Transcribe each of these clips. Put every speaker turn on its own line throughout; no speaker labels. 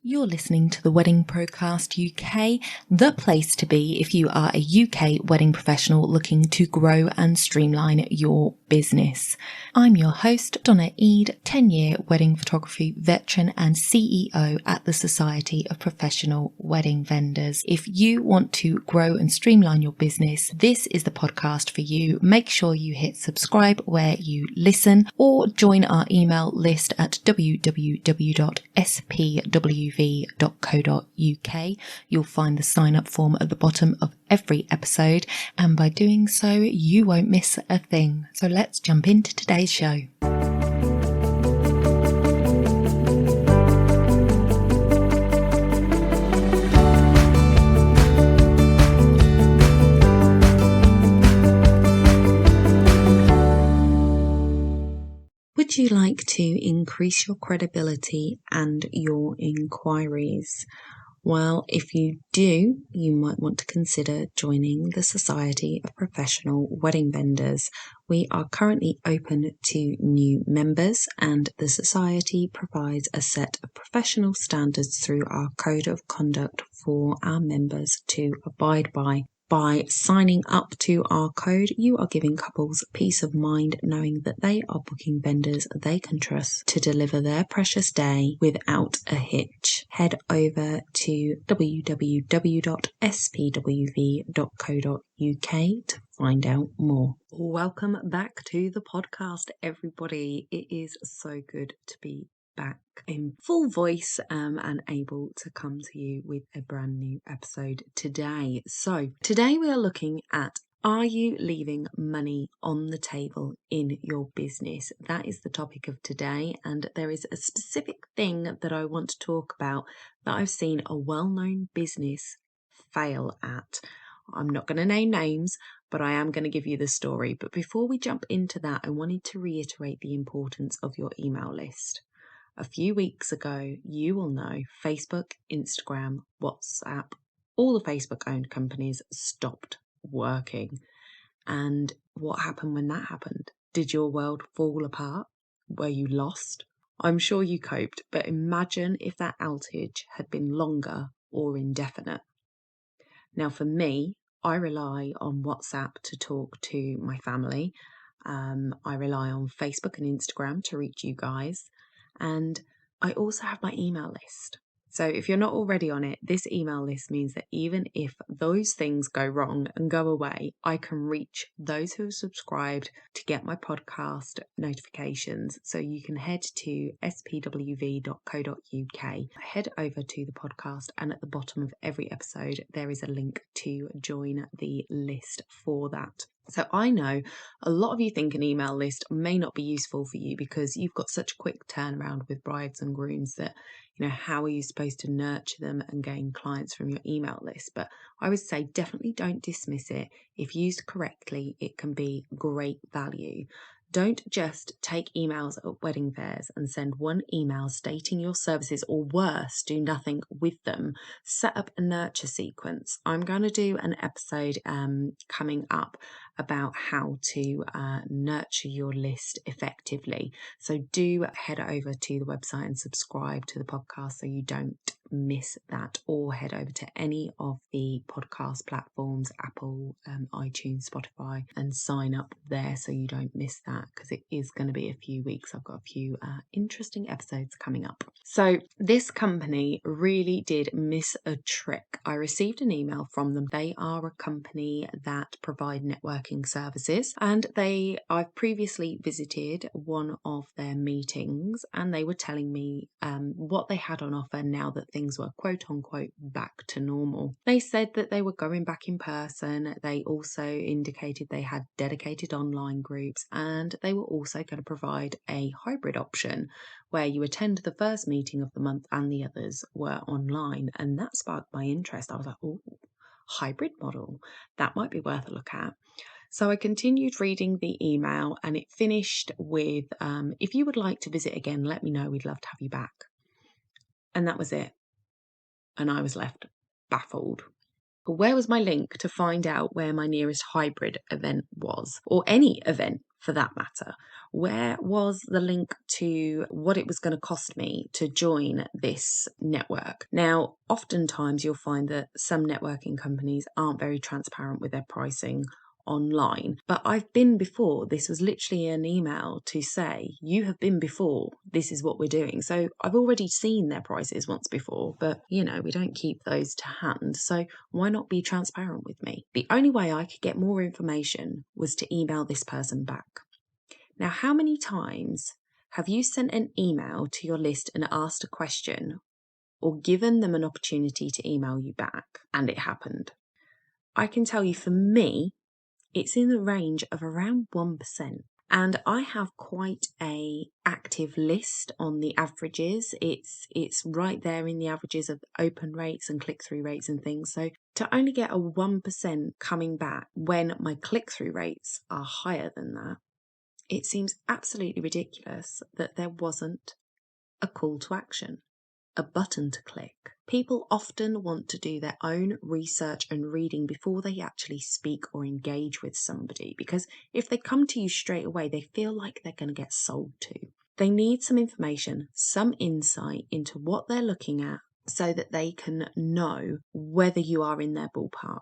You're listening to the Wedding Procast UK, the place to be if you are a UK wedding professional looking to grow and streamline your business. I'm your host, Donna Eade, 10-year wedding photography veteran and CEO at the Society of Professional Wedding Vendors. If you want to grow and streamline your business, this is the podcast for you. Make sure you hit subscribe where you listen or join our email list at www.spwv.co.uk. You'll find the sign up form at the bottom of every episode, and by doing so, you won't miss a thing. So let's jump into today's show. Would you like to increase your credibility and your inquiries? Well, if you do, you might want to consider joining the Society of Professional Wedding Vendors. We are currently open to new members, and the Society provides a set of professional standards through our Code of Conduct for our members to abide by. By signing up to our code, you are giving couples peace of mind knowing that they are booking vendors they can trust to deliver their precious day without a hitch. Head over to www.spwv.co.uk to find out more. Welcome back to the podcast, everybody. It is so good to be back in full voice and able to come to you with a brand new episode today. So today we are looking at, are you leaving money on the table in your business? That is the topic of today, and there is a specific thing that I want to talk about that I've seen a well-known business fail at. I'm not going to name names, but I am going to give you the story. But before we jump into that, I wanted to reiterate the importance of your email list. A few weeks ago, you will know Facebook, Instagram, WhatsApp, all the Facebook-owned companies stopped working. And what happened when that happened? Did your world fall apart? Were you lost? I'm sure you coped, but imagine if that outage had been longer or indefinite. Now, for me, I rely on WhatsApp to talk to my family. I rely on Facebook and Instagram to reach you guys. And I also have my email list. So if you're not already on it, this email list means that even if those things go wrong and go away, I can reach those who are subscribed to get my podcast notifications. So you can head to spwv.co.uk, head over to the podcast, and at the bottom of every episode, there is a link to join the list for that. So I know a lot of you think an email list may not be useful for you because you've got such a quick turnaround with brides and grooms that, how are you supposed to nurture them and gain clients from your email list? But I would say definitely don't dismiss it. If used correctly, it can be great value. Don't just take emails at wedding fairs and send one email stating your services, or worse, do nothing with them. Set up a nurture sequence. I'm going to do an episode coming up about how to nurture your list effectively. So do head over to the website and subscribe to the podcast so you don't miss that, or head over to any of the podcast platforms, Apple, iTunes, Spotify, and sign up there so you don't miss that, because it is going to be a few weeks. I've got a few interesting episodes coming up. So this company really did miss a trick. I received an email from them. They are a company that provide networking services, and I've previously visited one of their meetings, and they were telling me what they had on offer now that things were quote unquote back to normal. They said that they were going back in person. They also indicated they had dedicated online groups, and they were also going to provide a hybrid option where you attend the first meeting of the month and the others were online. And that sparked my interest. I was like, oh, hybrid model, that might be worth a look at. So I continued reading the email, and it finished with, if you would like to visit again, let me know. We'd love to have you back. And that was it. And I was left baffled. Where was my link to find out where my nearest hybrid event was, or any event for that matter? Where was the link to what it was going to cost me to join this network? Now, oftentimes you'll find that some networking companies aren't very transparent with their pricing online, but I've been before. This was literally an email to say, you have been before, this is what we're doing. So I've already seen their prices once before, but we don't keep those to hand. So why not be transparent with me? The only way I could get more information was to email this person back. Now, how many times have you sent an email to your list and asked a question or given them an opportunity to email you back and it happened? I can tell you, for me, it's in the range of around 1%. And I have quite a active list on the averages. It's right there in the averages of open rates and click-through rates and things. So to only get a 1% coming back when my click-through rates are higher than that, it seems absolutely ridiculous that there wasn't a call to action, a button to click. People often want to do their own research and reading before they actually speak or engage with somebody, because if they come to you straight away, they feel like they're going to get sold to. They need some information, some insight into what they're looking at so that they can know whether you are in their ballpark.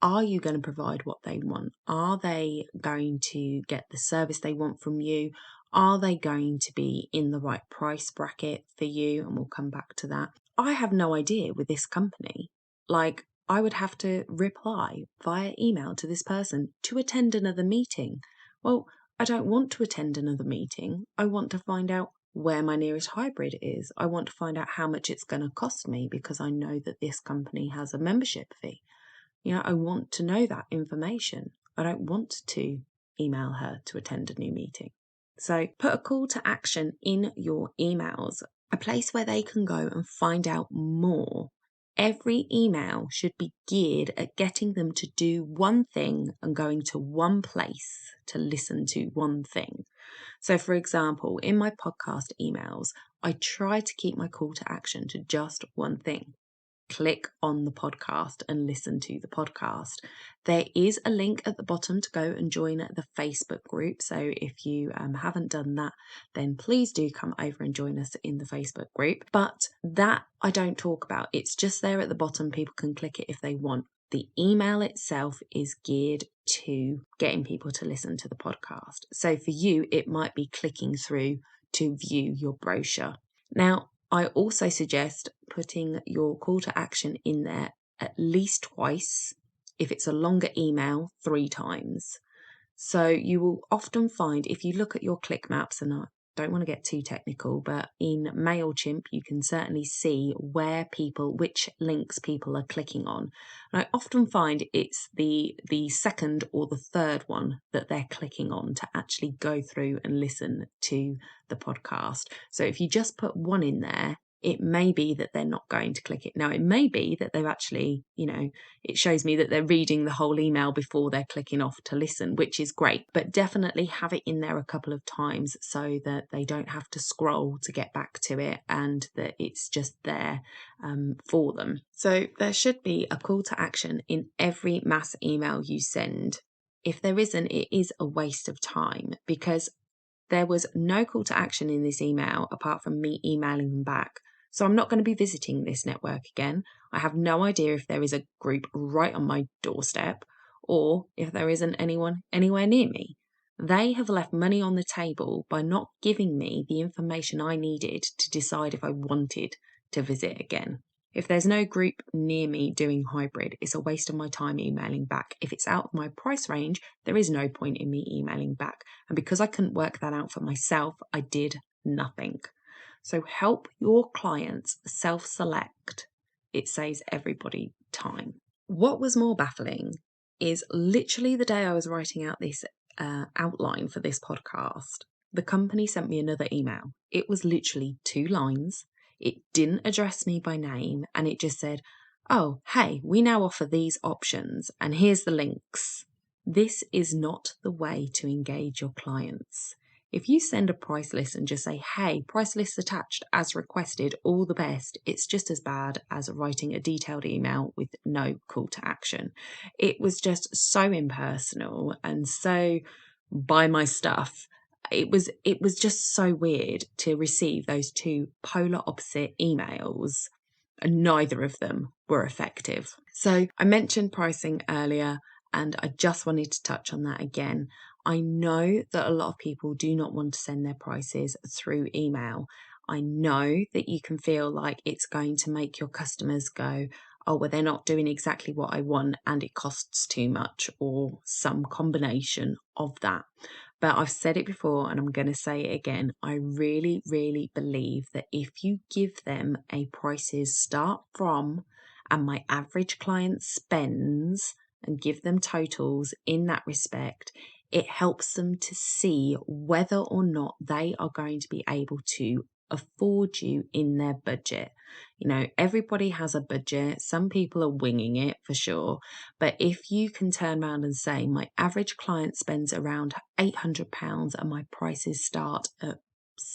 Are you going to provide what they want? Are they going to get the service they want from you? Are they going to be in the right price bracket for you? And we'll come back to that. I have no idea with this company. I would have to reply via email to this person to attend another meeting. Well, I don't want to attend another meeting. I want to find out where my nearest hybrid is. I want to find out how much it's going to cost me, because I know that this company has a membership fee. I want to know that information. I don't want to email her to attend a new meeting. So put a call to action in your emails, a place where they can go and find out more. Every email should be geared at getting them to do one thing and going to one place to listen to one thing. So, for example, in my podcast emails, I try to keep my call to action to just one thing. Click on the podcast and listen to the podcast. There is a link at the bottom to go and join the Facebook group. So if you haven't done that, then please do come over and join us in the Facebook group. But that I don't talk about. It's just there at the bottom. People can click it if they want. The email itself is geared to getting people to listen to the podcast. So for you, it might be clicking through to view your brochure. Now, I also suggest putting your call to action in there at least twice. If it's a longer email, 3 times. So you will often find, if you look at your click maps, and I don't want to get too technical, but in MailChimp, you can certainly see which links people are clicking on. And I often find it's the second or the third one that they're clicking on to actually go through and listen to the podcast. So if you just put one in there, it may be that they're not going to click it. Now, it may be that they've actually, it shows me that they're reading the whole email before they're clicking off to listen, which is great. But definitely have it in there a couple of times so that they don't have to scroll to get back to it, and that it's just there for them. So there should be a call to action in every mass email you send. If there isn't, it is a waste of time, because there was no call to action in this email apart from me emailing them back. So I'm not going to be visiting this network again. I have no idea if there is a group right on my doorstep or if there isn't anyone anywhere near me. They have left money on the table by not giving me the information I needed to decide if I wanted to visit again. If there's no group near me doing hybrid, it's a waste of my time emailing back. If it's out of my price range, there is no point in me emailing back. And because I couldn't work that out for myself, I did nothing. So help your clients self-select. It saves everybody time. What was more baffling is literally the day I was writing out this outline for this podcast, the company sent me another email. It was literally 2 lines. It didn't address me by name, and it just said, oh, hey, we now offer these options, and here's the links. This is not the way to engage your clients. If you send a price list and just say, hey, price list attached as requested, all the best, it's just as bad as writing a detailed email with no call to action. It was just so impersonal and so buy my stuff. It was just so weird to receive those two polar opposite emails, and neither of them were effective. So I mentioned pricing earlier, and I just wanted to touch on that again. I know that a lot of people do not want to send their prices through email. I know that you can feel like it's going to make your customers go, oh, well, they're not doing exactly what I want and it costs too much, or some combination of that. But I've said it before and I'm going to say it again. I really, really believe that if you give them a prices start from and my average client spends, and give them totals in that respect, it helps them to see whether or not they are going to be able to afford you in their budget. You know, everybody has a budget. Some people are winging it for sure. But if you can turn around and say, my average client spends around £800 and my prices start at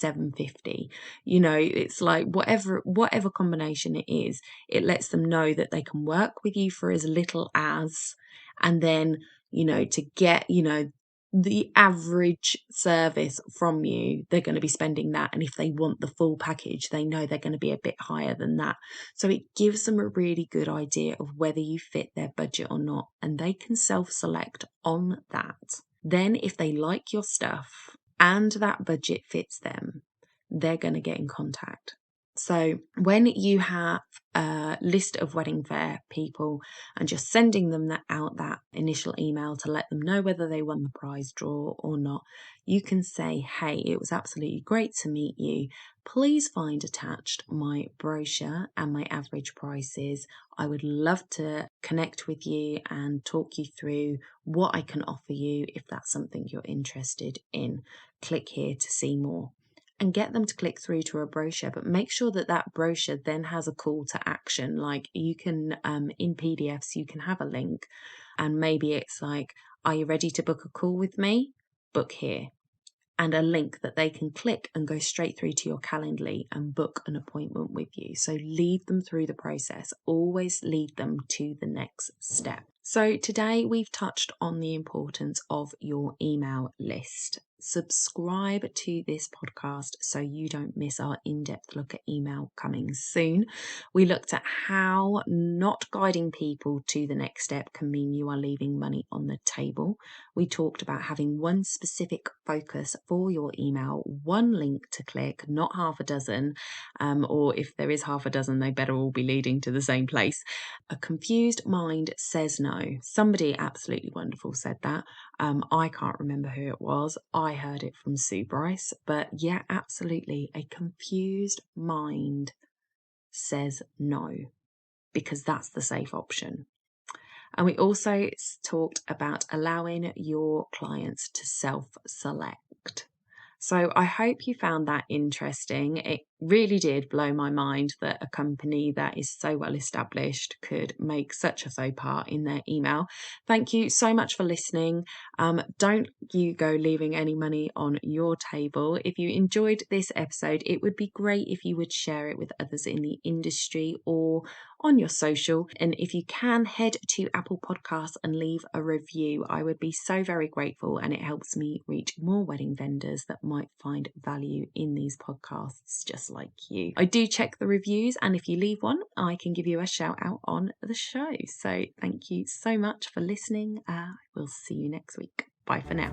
$750, you know, it's like whatever combination it is, it lets them know that they can work with you for as little as, and then, you know, to get, you know, the average service from you, they're going to be spending that. And if they want the full package, they know they're going to be a bit higher than that. So it gives them a really good idea of whether you fit their budget or not, and they can self-select on that. Then if they like your stuff and that budget fits them, they're going to get in contact. So when you have a list of wedding fair people and just sending them that initial email to let them know whether they won the prize draw or not, you can say, hey, it was absolutely great to meet you. Please find attached my brochure and my average prices. I would love to connect with you and talk you through what I can offer you if that's something you're interested in. Click here to see more. And get them to click through to a brochure, but make sure that that brochure then has a call to action. Like you can, in PDFs, you can have a link, and maybe it's like, are you ready to book a call with me? Book here. And a link that they can click and go straight through to your Calendly and book an appointment with you. So lead them through the process. Always lead them to the next step. So today we've touched on the importance of your email list. Subscribe to this podcast so you don't miss our in-depth look at email coming soon. We looked at how not guiding people to the next step can mean you are leaving money on the table. We talked about having one specific focus for your email, one link to click, not half a dozen, or if there is half a dozen, they better all be leading to the same place. A confused mind says no. Somebody absolutely wonderful said that. I can't remember who it was. I heard it from Sue Bryce, but yeah, absolutely. A confused mind says no, because that's the safe option. And we also talked about allowing your clients to self-select. So I hope you found that interesting. It really did blow my mind that a company that is so well established could make such a faux pas in their email. Thank you so much for listening. Don't you go leaving any money on your table. If you enjoyed this episode, it would be great if you would share it with others in the industry or on your social. And if you can, head to Apple Podcasts and leave a review. I would be so very grateful, and it helps me reach more wedding vendors that might find value in these podcasts just like you. I do check the reviews, and if you leave one, I can give you a shout out on the show. So thank you so much for listening. We'll see you next week. Bye for now.